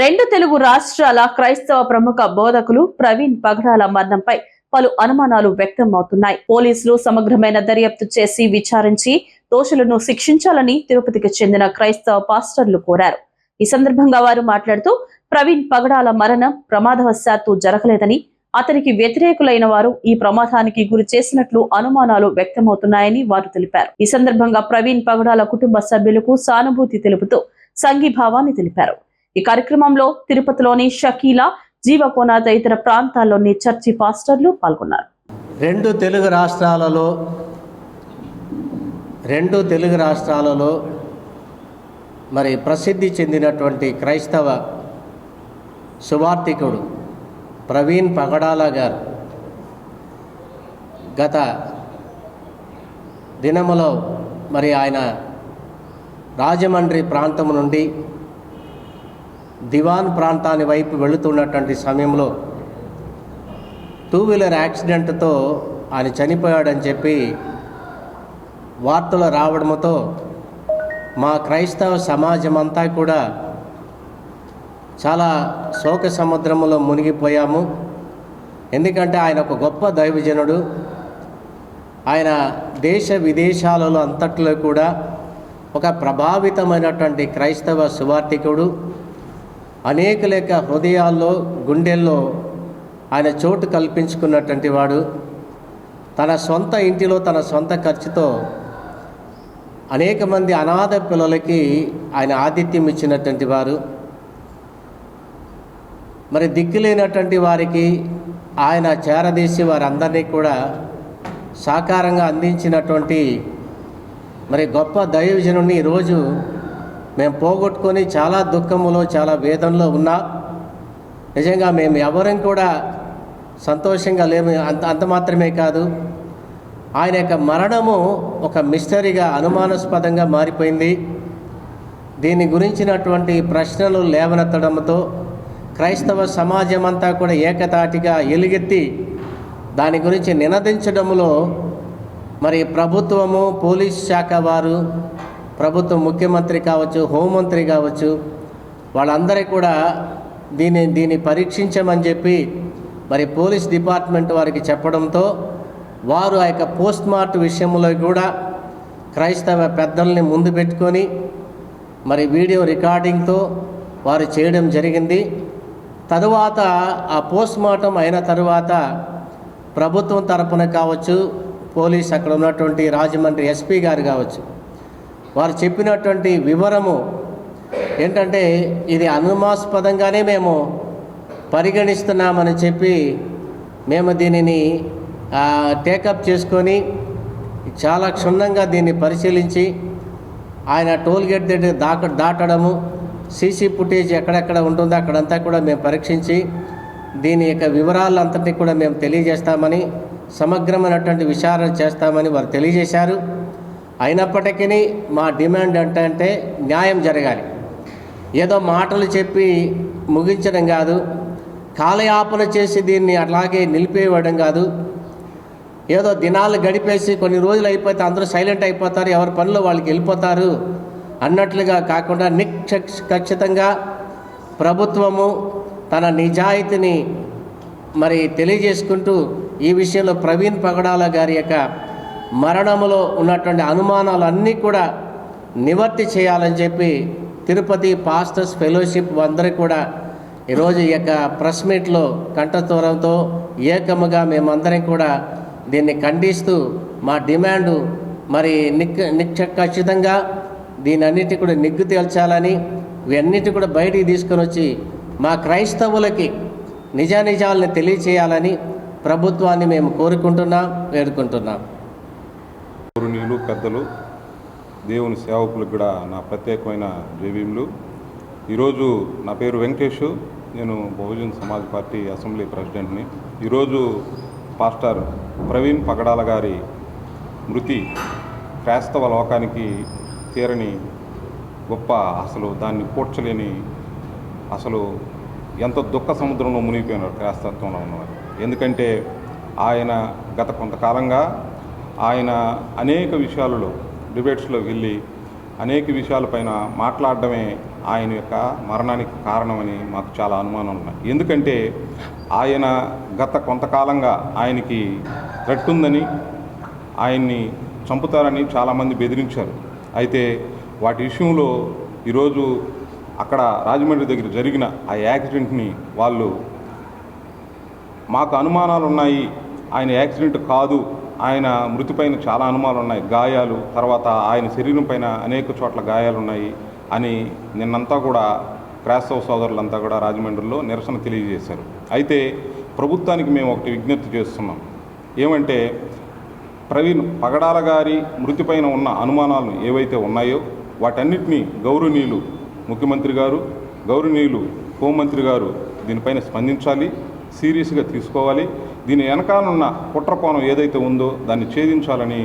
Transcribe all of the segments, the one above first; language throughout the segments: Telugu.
రెండు తెలుగు రాష్ట్రాల క్రైస్తవ ప్రముఖ బోధకులు ప్రవీణ్ పగడాల మరణంపై పలు అనుమానాలు వ్యక్తమవుతున్నాయి. పోలీసులు సమగ్రమైన దర్యాప్తు చేసి విచారించి దోషులను శిక్షించాలని తిరుపతికి చెందిన క్రైస్తవ పాస్టర్లు కోరారు. ఈ సందర్భంగా వారు మాట్లాడుతూ ప్రవీణ్ పగడాల మరణం ప్రమాదవశాత్తు జరగలేదని, అతనికి వ్యతిరేకులైన వారు ఈ ప్రమాదానికి గురి చేసినట్లు అనుమానాలు వ్యక్తమవుతున్నాయని వారు తెలిపారు. ఈ సందర్భంగా ప్రవీణ్ పగడాల కుటుంబ సభ్యులకు సానుభూతి తెలుపుతూ సంఘీభావాన్ని తెలిపారు. ఈ కార్యక్రమంలో తిరుపతిలోని షకీలా, జీవకోన తదితర ప్రాంతాల్లోని చర్చి పాస్టర్లు పాల్గొన్నారు. రెండు తెలుగు రాష్ట్రాలలో మరి ప్రసిద్ధి చెందినటువంటి క్రైస్తవ సువార్థికుడు ప్రవీణ్ పగడాల గారు గత దినములో మరి ఆయన రాజమండ్రి ప్రాంతం నుండి దివాన్ ప్రాంతాన్ని వైపు వెళుతున్నటువంటి సమయంలో 2-వీలర్ యాక్సిడెంట్తో ఆయన చనిపోయాడని చెప్పి వార్తలు రావడంతో మా క్రైస్తవ సమాజం అంతా కూడా చాలా శోక సముద్రంలో మునిగిపోయాము. ఎందుకంటే ఆయన ఒక గొప్ప దైవజనుడు. ఆయన దేశ విదేశాలలో అంతట్లో కూడా ఒక ప్రభావితమైనటువంటి క్రైస్తవ సువార్థికుడు. అనేకుల యొక్క హృదయాల్లో, గుండెల్లో ఆయన చోటు కల్పించుకున్నటువంటి వాడు. తన సొంత ఇంటిలో తన సొంత ఖర్చుతో అనేక మంది అనాథ పిల్లలకి ఆయన ఆతిథ్యం ఇచ్చినటువంటి వారు. మరి దిక్కులేనటువంటి వారికి ఆయన చేరదీసి వారందరినీ కూడా సాకారంగా అందించినటువంటి మరి గొప్ప దైవజనుని ఈరోజు మేము పోగొట్టుకొని చాలా దుఃఖములో, చాలా వేదనలో ఉన్నా. నిజంగా మేము ఎవరం కూడా సంతోషంగా లేము. అంత మాత్రమే కాదు, ఆయన యొక్క మరణము ఒక మిస్టరీగా, అనుమానాస్పదంగా మారిపోయింది. దీని గురించినటువంటి ప్రశ్నలు లేవనెత్తడంతో క్రైస్తవ సమాజం అంతా కూడా ఏకతాటిగా ఎలుగెత్తి దాని గురించి నినదించడంలో మరి ప్రభుత్వము, పోలీస్ శాఖ వారు, ప్రభుత్వ ముఖ్యమంత్రి కావచ్చు, హోంమంత్రి కావచ్చు, వాళ్ళందరూ కూడా దీన్ని పరీక్షించమని చెప్పి మరి పోలీస్ డిపార్ట్మెంట్ వారికి చెప్పడంతో వారు ఆ యొక్క పోస్ట్ మార్టం విషయంలో కూడా క్రైస్తవ పెద్దల్ని ముందు పెట్టుకొని మరి వీడియో రికార్డింగ్తో వారు చేయడం జరిగింది. తరువాత ఆ పోస్ట్ మార్టం అయిన తరువాత ప్రభుత్వం తరపున కావచ్చు, పోలీస్ అక్కడ ఉన్నటువంటి రాజమండ్రి ఎస్పీ గారు కావచ్చు, వారు చెప్పినటువంటి వివరము ఏంటంటే ఇది అనుమానాస్పదంగానే మేము పరిగణిస్తున్నామని చెప్పి మేము దీనిని టేకప్ చేసుకొని చాలా క్షుణ్ణంగా దీన్ని పరిశీలించి ఆయన టోల్ గేట్ దగ్గర దాటడము, సీసీ ఫుటేజ్ ఎక్కడెక్కడ ఉంటుందో అక్కడంతా కూడా మేము పరీక్షించి దీని యొక్క వివరాలంతటినీ కూడా మేము తెలియజేస్తామని, సమగ్రమైనటువంటి విచారణ చేస్తామని వారు తెలియజేశారు. అయినప్పటికీ మా డిమాండ్ అంటే న్యాయం జరగాలి. ఏదో మాటలు చెప్పి ముగించడం కాదు, కాలయాపన చేసి దీన్ని అట్లాగే నిలిపేయడం కాదు. ఏదో దినాలు గడిపేసి కొన్ని రోజులు అయిపోతే అందరూ సైలెంట్ అయిపోతారు, ఎవరి పనిలో వాళ్ళకి వెళ్ళిపోతారు అన్నట్లుగా కాకుండా ఖచ్చితంగా ప్రభుత్వము తన నిజాయితీని మరి తెలియజేసుకుంటూ ఈ విషయంలో ప్రవీణ్ పగడాల గారి యొక్క మరణములో ఉన్నటువంటి అనుమానాలు అన్నీ కూడా నివర్తి చేయాలని చెప్పి తిరుపతి పాస్టర్స్ ఫెలోషిప్ అందరూ కూడా ఈరోజు ఈ యొక్క ప్రెస్ మీట్లో కంఠస్వరంతో ఏకముగా మేమందరం కూడా దీన్ని ఖండిస్తూ మా డిమాండు మరి ఖచ్చితంగా దీని అన్నిటి కూడా నిగ్గు తేల్చాలని, ఇవన్నిటి కూడా బయటికి తీసుకొని వచ్చి మా క్రైస్తవులకి నిజానిజాలని తెలియచేయాలని ప్రభుత్వాన్ని మేము కోరుకుంటున్నాం, వేడుకుంటున్నాం. గౌరవనీయులు, పెద్దలు, దేవుని సేవకులకు కూడా నా ప్రత్యేకమైన జైవీములు. ఈరోజు నా పేరు వెంకటేష్, నేను బహుజన్ సమాజ్ పార్టీ అసెంబ్లీ ప్రెసిడెంట్ని. ఈరోజు పాస్టర్ ప్రవీణ్ పగడాల గారి మృతి క్రైస్తవ లోకానికి తీరని గొప్ప, అసలు దాన్ని పూడ్చలేని, అసలు ఎంత దుఃఖ సముద్రంలో మునిగిపోయినారు క్రైస్తత్వంలో ఉన్నవారు. ఎందుకంటే ఆయన గత కొంతకాలంగా ఆయన అనేక విషయాలలో డిబేట్స్లోకి వెళ్ళి అనేక విషయాలపైన మాట్లాడడమే ఆయన యొక్క మరణానికి కారణమని మాకు చాలా అనుమానాలు ఉన్నాయి. ఎందుకంటే ఆయన గత కొంతకాలంగా ఆయనకి థ్రెట్ ఉందని, ఆయన్ని చంపుతారని చాలామంది బెదిరించారు. అయితే వాటి విషయంలో ఈరోజు అక్కడ రాజమండ్రి దగ్గర జరిగిన ఆ యాక్సిడెంట్ని వాళ్ళు మాకు అనుమానాలు ఉన్నాయి, ఆయన యాక్సిడెంట్ కాదు, ఆయన మృతి పైన చాలా అనుమానాలు ఉన్నాయి, గాయాలు, తర్వాత ఆయన శరీరం పైన అనేక చోట్ల గాయాలు ఉన్నాయి అని నిన్నంతా కూడా క్రైస్తవ సోదరులంతా కూడా రాజమండ్రిలో నిరసన తెలియజేశారు. అయితే ప్రభుత్వానికి మేము ఒకటి విజ్ఞప్తి చేస్తున్నాం. ఏమంటే ప్రవీణ్ పగడాల గారి మృతిపైన ఉన్న అనుమానాలను ఏవైతే ఉన్నాయో వాటన్నిటినీ గౌరవనీయులు ముఖ్యమంత్రి గారు, గౌరవనీయులు హోంమంత్రి గారు దీనిపైన స్పందించాలి, సీరియస్గా తీసుకోవాలి. దీని వెనకాలన్న కుట్ర కోణం ఏదైతే ఉందో దాన్ని ఛేదించాలని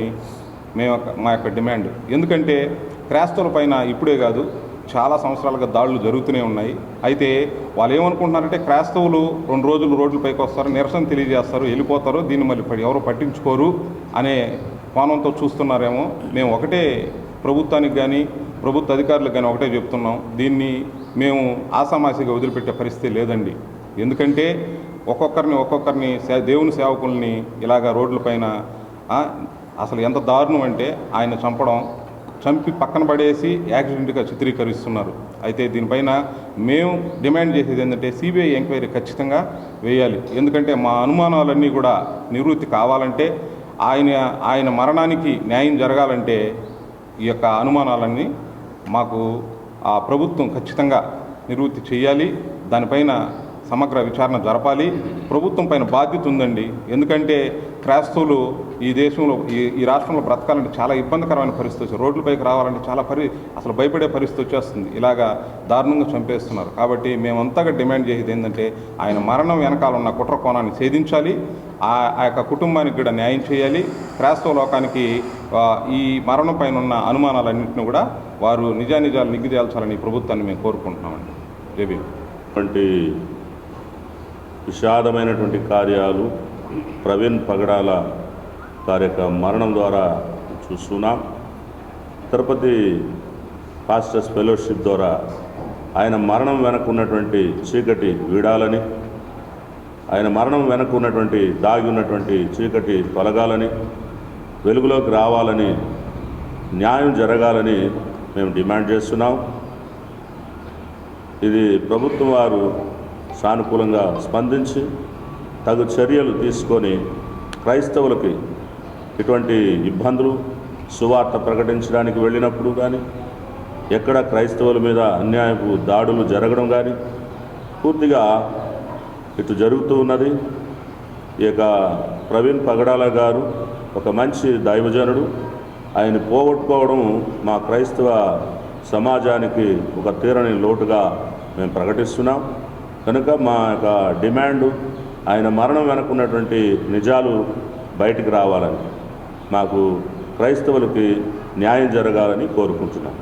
మా యొక్క డిమాండ్. ఎందుకంటే క్రైస్తవుల పైన ఇప్పుడే కాదు, చాలా సంవత్సరాలుగా దాడులు జరుగుతూనే ఉన్నాయి. అయితే వాళ్ళు ఏమనుకుంటున్నారంటే క్రైస్తవులు 2 రోజులు రోడ్లపైకి వస్తారు, నిరసన తెలియజేస్తారు, వెళ్ళిపోతారు, దీన్ని మళ్ళీ ఎవరు పట్టించుకోరు అనే కోణంతో చూస్తున్నారేమో. మేము ఒకటే ప్రభుత్వానికి కానీ ప్రభుత్వ అధికారులకు కానీ ఒకటే చెప్తున్నాం, దీన్ని మేము ఆసామాసిగా వదిలిపెట్టే పరిస్థితి లేదండి. ఎందుకంటే ఒక్కొక్కరిని దేవుని సేవకుల్ని ఇలాగ రోడ్లపైన అసలు ఎంత దారుణం అంటే ఆయన చంపి పక్కన పడేసి యాక్సిడెంట్గా చిత్రీకరిస్తున్నారు. అయితే దీనిపైన మేము డిమాండ్ చేసేది ఏంటంటే సిబిఐ ఎంక్వైరీ ఖచ్చితంగా వేయాలి. ఎందుకంటే మా అనుమానాలన్నీ కూడా నివృత్తి కావాలంటే, ఆయన మరణానికి న్యాయం జరగాలంటే ఈ యొక్క అనుమానాలన్నీ మాకు ఆ ప్రభుత్వం ఖచ్చితంగా నివృత్తి చేయాలి. దానిపైన సమగ్ర విచారణ జరపాలి. ప్రభుత్వం పైన బాధ్యత ఉందండి. ఎందుకంటే క్రైస్తవులు ఈ దేశంలో ఈ రాష్ట్రంలో బ్రతకాలంటే చాలా ఇబ్బందికరమైన పరిస్థితి వచ్చి రోడ్లపైకి రావాలంటే అసలు భయపడే పరిస్థితి వచ్చేస్తుంది. ఇలాగా దారుణంగా చంపేస్తున్నారు. కాబట్టి మేమంతగా డిమాండ్ చేసేది ఏంటంటే ఆయన మరణం వెనకాల ఉన్న కుట్ర కోణాన్ని ఛేదించాలి, ఆ యొక్క కుటుంబానికి కూడా న్యాయం చేయాలి. క్రైస్తవ లోకానికి ఈ మరణం పైన ఉన్న అనుమానాలన్నింటినీ కూడా వారు నిజానిజాలు నిగ్గుదేల్చాలని ప్రభుత్వాన్ని మేము కోరుకుంటున్నామండి. జేబీ విషాదమైనటువంటి కార్యాలు ప్రవీణ్ పగడాల గారి యొక్క మరణం ద్వారా చూస్తున్నాం. తిరుపతి పాస్టర్స్ ఫెలోషిప్ ద్వారా ఆయన మరణం వెనక ఉన్నటువంటి చీకటి వీడాలని, ఆయన మరణం వెనక ఉన్నటువంటి దాగి ఉన్నటువంటి చీకటి తొలగాలని, వెలుగులోకి రావాలని, న్యాయం జరగాలని మేము డిమాండ్ చేస్తున్నాం. ఇది ప్రభుత్వం వారు సానుకూలంగా స్పందించి తగు చర్యలు తీసుకొని క్రైస్తవులకి ఇటువంటి ఇబ్బందులు సువార్త ప్రకటించడానికి వెళ్ళినప్పుడు కానీ, ఎక్కడ క్రైస్తవుల మీద అన్యాయపు దాడులు జరగడం కానీ పూర్తిగా ఇటు జరుగుతూ ఉన్నది. ఈ యొక్క ప్రవీణ్ పగడాల గారు ఒక మంచి దైవజనుడు. ఆయన పోగొట్టుకోవడం మా క్రైస్తవ సమాజానికి ఒక తీరని లోటుగా మేము ప్రకటిస్తున్నాం. కనుక మా యొక్క డిమాండు ఆయన మరణం వెనుకున్నటువంటి నిజాలు బయటికి రావాలని, మాకు క్రైస్తవులకి న్యాయం జరగాలని కోరుకుంటున్నాం.